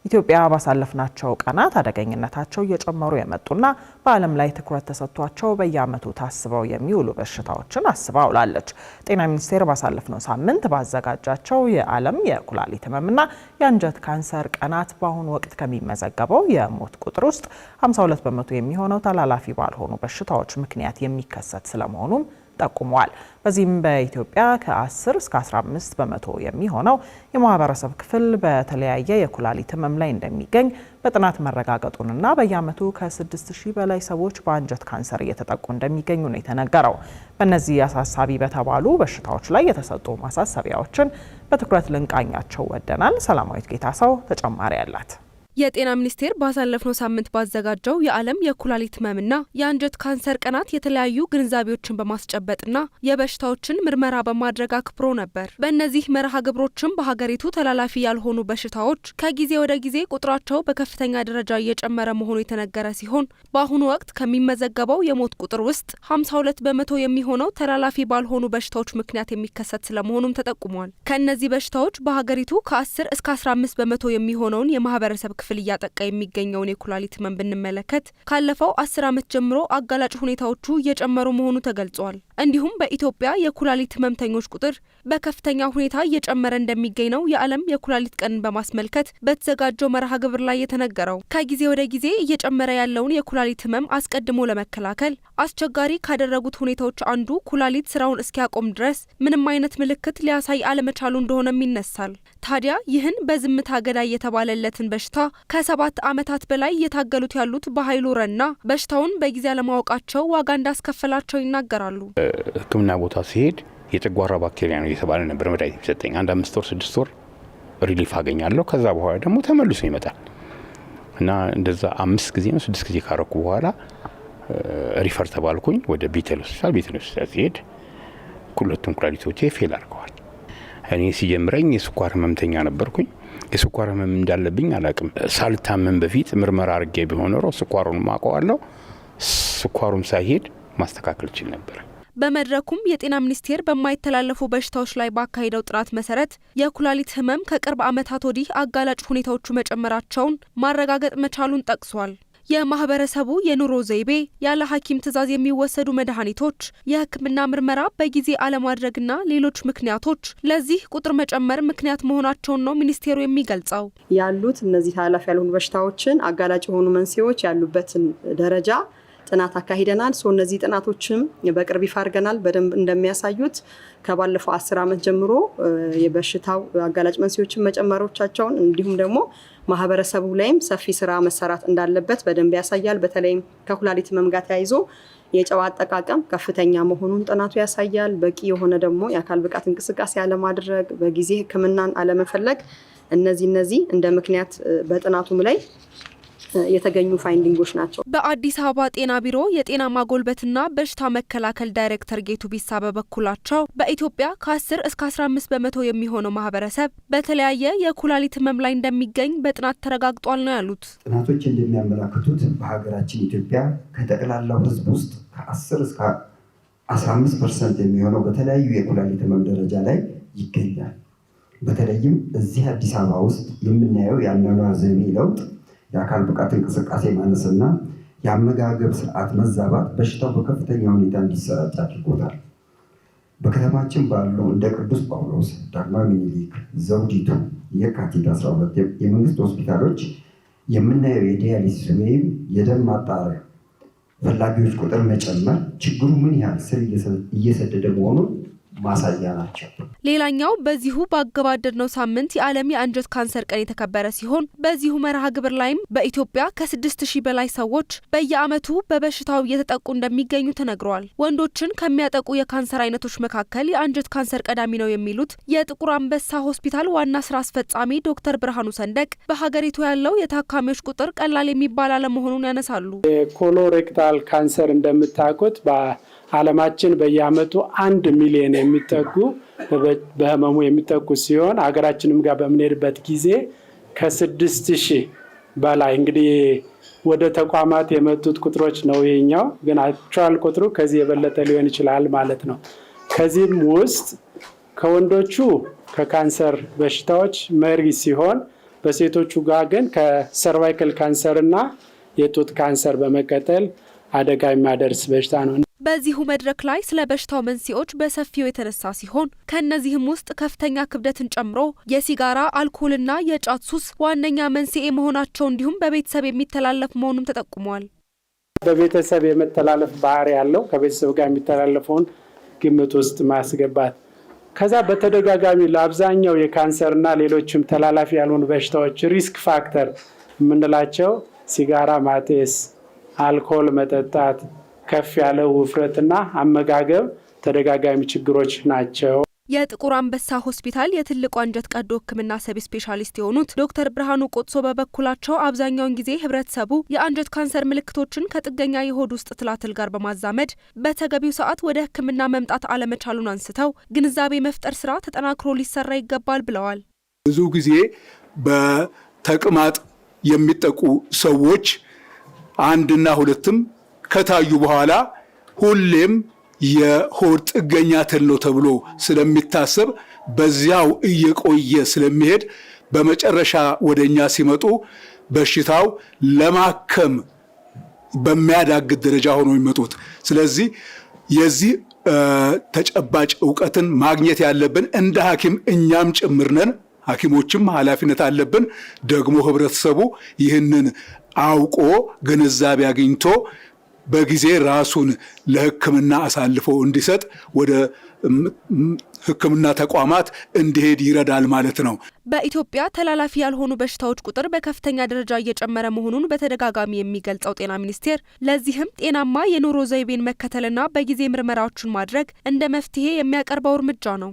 ኢትዮጵያ ባሳለፍናቸው ቀናት አደገኝነታቸው እየጨመሩ የመጡና በዓለም ላይ ትኩረት ተሰጥቷቸው በየዓመቱ ታስበው የሚውሉ በሽታዎችን አስባ ውላለች። ጤና ሚኒስቴር ባሳለፍነው ሳምንት ባዘጋጃቸው የዓለም የኩላሊት ህመምና የአንጀት ካንሰር ቀናት በአሁኑ ወቅት ከሚመዘገበው የሞት ቁጥር ውስጥ 52 በመቶ የሚሆነው ተላላፊ ባልሆኑ በሽታዎች ምክንያት የሚከሰት ስለመሆኑም ጠቁመዋል። በዚህም በኢትዮጵያ ከ10 እስከ 15 በመቶ የሚሆነው የማህበረሰብ ክፍል በተለያየ የኩላሊት ህመም ላይ እንደሚገኝ በጥናት መረጋገጡንና በየዓመቱ ከ6000 በላይ ሰዎች በአንጀት ካንሰር እየተጠቁ እንደሚገኙ ነው የተነገረው። በእነዚህ አሳሳቢ በተባሉ በሽታዎች ላይ የተሰጡ ማሳሰቢያዎችን በትኩረት ልንቃኛቸው ወደናል። ሰላማዊት ጌታሰው ተጨማሪ አላት። የጤና ሚኒስቴር ባሳለፍነው ሳምንት ባዘጋጀው የዓለም የኩላሊት ህመምና የአንጀት ካንሰር ቀናት የተለያዩ ግንዛቤዎችን በማስጨበጥና የበሽታዎችን ምርመራ በማድረግ አክብሮ ነበር። በእነዚህ መርሃ ግብሮችም በሀገሪቱ ተላላፊ ያልሆኑ በሽታዎች ከጊዜ ወደ ጊዜ ቁጥራቸው በከፍተኛ ደረጃ እየጨመረ መሆኑ የተነገረ ሲሆን በአሁኑ ወቅት ከሚመዘገበው የሞት ቁጥር ውስጥ 52 በመቶ የሚሆነው ተላላፊ ባልሆኑ በሽታዎች ምክንያት የሚከሰት ስለመሆኑም ተጠቁሟል። ከእነዚህ በሽታዎች በሀገሪቱ ከ10 እስከ 15 በመቶ የሚሆነውን የማህበረሰብ ክፍል እያጠቃ የሚገኘውን የኩላሊት ህመም ብንመለከት ካለፈው 10 ዓመት ጀምሮ አጋላጭ ሁኔታዎቹ እየጨመሩ መሆኑ ተገልጿል። እንዲሁም በኢትዮጵያ የኩላሊት ህመምተኞች ቁጥር በከፍተኛ ሁኔታ እየጨመረ እንደሚገኝ ነው የዓለም የኩላሊት ቀንን በማስመልከት በተዘጋጀው መርሃ ግብር ላይ የተነገረው። ከጊዜ ወደ ጊዜ እየጨመረ ያለውን የኩላሊት ህመም አስቀድሞ ለመከላከል አስቸጋሪ ካደረጉት ሁኔታዎች አንዱ ኩላሊት ስራውን እስኪያቆም ድረስ ምንም አይነት ምልክት ሊያሳይ አለመቻሉ እንደሆነም ይነሳል። ታዲያ ይህን በዝምታ ገዳይ የተባለለትን በሽታ ከ7 ዓመታት በላይ እየታገሉት ያሉት በኃይሉ ረና በሽታውን በጊዜ አለማወቃቸው ዋጋ እንዳስከፈላቸው ይናገራሉ። ህክምና ቦታ ሲሄድ የጨጓራ ባክቴሪያ ነው እየተባለ ነበር መድኃኒት የሚሰጠኝ። 5 ወር 6 ወር ሪሊፍ አገኛለሁ። ከዛ በኋላ ደግሞ ተመልሶ ይመጣል እና እንደዛ 5 ጊዜ ነው 6 ጊዜ ካረኩ በኋላ ሪፈር ተባልኩኝ ወደ ቤተል ሆስፒታል። ቤተል ሆስፒታል ሲሄድ ሁለቱም ኩላሊቶቼ ፌል አድርገዋል። እኔ ሲጀምረኝ የስኳር ህመምተኛ ነበርኩኝ። የስኳር ህመም እንዳለብኝ አላቅም። ሳልታመም በፊት ምርመራ አድርጌ ቢሆን ኖሮ ስኳሩን ማውቀዋለሁ። ስኳሩም ሳይሄድ ማስተካከል ይችል ነበር። በመድረኩም የጤና ሚኒስቴር በማይተላለፉ በሽታዎች ላይ ባካሄደው ጥናት መሰረት የኩላሊት ህመም ከቅርብ ዓመታት ወዲህ አጋላጭ ሁኔታዎቹ መጨመራቸውን ማረጋገጥ መቻሉን ጠቅሷል። የማህበረሰቡ የኑሮ ዘይቤ፣ ያለ ሐኪም ትዕዛዝ የሚወሰዱ መድኃኒቶች፣ የህክምና ምርመራ በጊዜ አለማድረግና ሌሎች ምክንያቶች ለዚህ ቁጥር መጨመር ምክንያት መሆናቸውን ነው ሚኒስቴሩ የሚገልጸው። ያሉት እነዚህ ተላላፊ ያልሆኑ በሽታዎችን አጋላጭ የሆኑ መንስኤዎች ያሉበትን ደረጃ ጥናት አካሂደናል። እነዚህ ጥናቶችም በቅርብ ይፋ አድርገናል። በደንብ እንደሚያሳዩት ከባለፈው 10 ዓመት ጀምሮ የበሽታው አጋላጭ መንስኤዎችን መጨመሮቻቸውን እንዲሁም ደግሞ ማህበረሰቡ ላይም ሰፊ ስራ መሰራት እንዳለበት በደንብ ያሳያል። በተለይም ከኩላሊት ህመም ጋር ተያይዞ የጨው አጠቃቀም ከፍተኛ መሆኑን ጥናቱ ያሳያል። በቂ የሆነ ደግሞ የአካል ብቃት እንቅስቃሴ አለማድረግ፣ በጊዜ ህክምናን አለመፈለግ፣ እነዚህ እንደ ምክንያት በጥናቱም ላይ የተገኙ ፋይንዲንጎች ናቸው። በአዲስ አበባ ጤና ቢሮ የጤና ማጎልበትና በሽታ መከላከል ዳይሬክተር ጌቱ ቢሳ በበኩላቸው በኢትዮጵያ ከ10 እስከ 15 በመቶ የሚሆነው ማህበረሰብ በተለያየ የኩላሊት ህመም ላይ እንደሚገኝ በጥናት ተረጋግጧል ነው ያሉት። ጥናቶች እንደሚያመላክቱት በሀገራችን ኢትዮጵያ ከጠቅላላው ህዝብ ውስጥ ከ10 እስከ 15% የሚሆነው በተለያዩ የኩላሊት ህመም ደረጃ ላይ ይገኛል። በተለይም እዚህ አዲስ አበባ ውስጥ የምናየው የአኗኗር ዘይቤ ለውጥ፣ የአካል ብቃት እንቅስቃሴ ማነስና የአመጋገብ ስርዓት መዛባት በሽታው በከፍተኛ ሁኔታ እንዲሰራጭ አድርጎታል። በከተማችን ባሉ እንደ ቅዱስ ጳውሎስ፣ ዳግማዊ ምኒልክ፣ ዘውዲቱ፣ የካቲት 12 የመንግስት ሆስፒታሎች የምናየው የዲያሊሲስ ወይም የደም ማጣሪያ ፈላጊዎች ቁጥር መጨመር ችግሩ ምን ያህል ስር እየሰደደ መሆኑን ማሳያ ናቸው። ሌላኛው በዚሁ ባገባደድነው ሳምንት የዓለም የአንጀት ካንሰር ቀን የተከበረ ሲሆን በዚሁ መርሃ ግብር ላይም በኢትዮጵያ ከ6000 በላይ ሰዎች በየዓመቱ በበሽታው እየተጠቁ እንደሚገኙ ተነግሯል። ወንዶችን ከሚያጠቁ የካንሰር አይነቶች መካከል የአንጀት ካንሰር ቀዳሚ ነው የሚሉት የጥቁር አንበሳ ሆስፒታል ዋና ስራ አስፈጻሚ ዶክተር ብርሃኑ ሰንደቅ በሀገሪቱ ያለው የታካሚዎች ቁጥር ቀላል የሚባል አለመሆኑን ያነሳሉ። የኮሎሬክታል ካንሰር እንደምታውቁት ዓለማችን በየዓመቱ 1 ሚሊዮን የሚጠጉ በህመሙ የሚጠቁ ሲሆን ሀገራችንም ጋር በምንሄድበት ጊዜ ከ6000 በላይ እንግዲህ ወደ ተቋማት የመጡት ቁጥሮች ነው። ይሄኛው ግን አክቹዋል ቁጥሩ ከዚህ የበለጠ ሊሆን ይችላል ማለት ነው። ከዚህም ውስጥ ከወንዶቹ ከካንሰር በሽታዎች መሪ ሲሆን በሴቶቹ ጋር ግን ከሰርቫይካል ካንሰር እና የጡት ካንሰር በመቀጠል አደጋ የሚያደርስ በሽታ ነው። በዚሁ መድረክ ላይ ስለ በሽታው መንስኤዎች በሰፊው የተነሳ ሲሆን ከእነዚህም ውስጥ ከፍተኛ ክብደትን ጨምሮ የሲጋራ፣ አልኮልና የጫት ሱስ ዋነኛ መንስኤ መሆናቸው እንዲሁም በቤተሰብ የሚተላለፍ መሆኑም ተጠቁሟል። በቤተሰብ የመተላለፍ ባህሪ ያለው ከቤተሰብ ጋር የሚተላለፈውን ግምት ውስጥ ማስገባት ከዛ በተደጋጋሚ ለአብዛኛው የካንሰርና ሌሎችም ተላላፊ ያልሆኑ በሽታዎች ሪስክ ፋክተር የምንላቸው ሲጋራ ማጤስ፣ አልኮል መጠጣት፣ ከፍ ያለ ውፍረትና አመጋገብ ተደጋጋሚ ችግሮች ናቸው። የጥቁር አንበሳ ሆስፒታል የትልቁ አንጀት ቀዶ ሕክምና ሰብ ስፔሻሊስት የሆኑት ዶክተር ብርሃኑ ቆጥሶ በበኩላቸው አብዛኛውን ጊዜ ህብረተሰቡ የአንጀት ካንሰር ምልክቶችን ከጥገኛ የሆድ ውስጥ ትላትል ጋር በማዛመድ በተገቢው ሰዓት ወደ ሕክምና መምጣት አለመቻሉን አንስተው ግንዛቤ መፍጠር ስራ ተጠናክሮ ሊሰራ ይገባል ብለዋል። ብዙ ጊዜ በተቅማጥ የሚጠቁ ሰዎች አንድና ሁለትም ከታዩ በኋላ ሁሌም የሆድ ጥገኛ ትል ነው ተብሎ ስለሚታሰብ በዚያው እየቆየ ስለሚሄድ በመጨረሻ ወደኛ ሲመጡ በሽታው ለማከም በሚያዳግት ደረጃ ሆኖ የሚመጡት። ስለዚህ የዚህ ተጨባጭ ዕውቀትን ማግኘት ያለብን እንደ ሐኪም እኛም ጭምር ነን። ሐኪሞችም ኃላፊነት አለብን። ደግሞ ህብረተሰቡ ይህንን አውቆ ግንዛቤ አግኝቶ በጊዜ ራሱን ለሕክምና አሳልፎ እንዲሰጥ ወደ ሕክምና ተቋማት እንዲሄድ ይረዳል ማለት ነው። በኢትዮጵያ ተላላፊ ያልሆኑ በሽታዎች ቁጥር በከፍተኛ ደረጃ እየጨመረ መሆኑን በተደጋጋሚ የሚገልጸው ጤና ሚኒስቴር ለዚህም ጤናማ የኑሮ ዘይቤን መከተልና በጊዜ ምርመራዎችን ማድረግ እንደ መፍትሄ የሚያቀርበው እርምጃ ነው።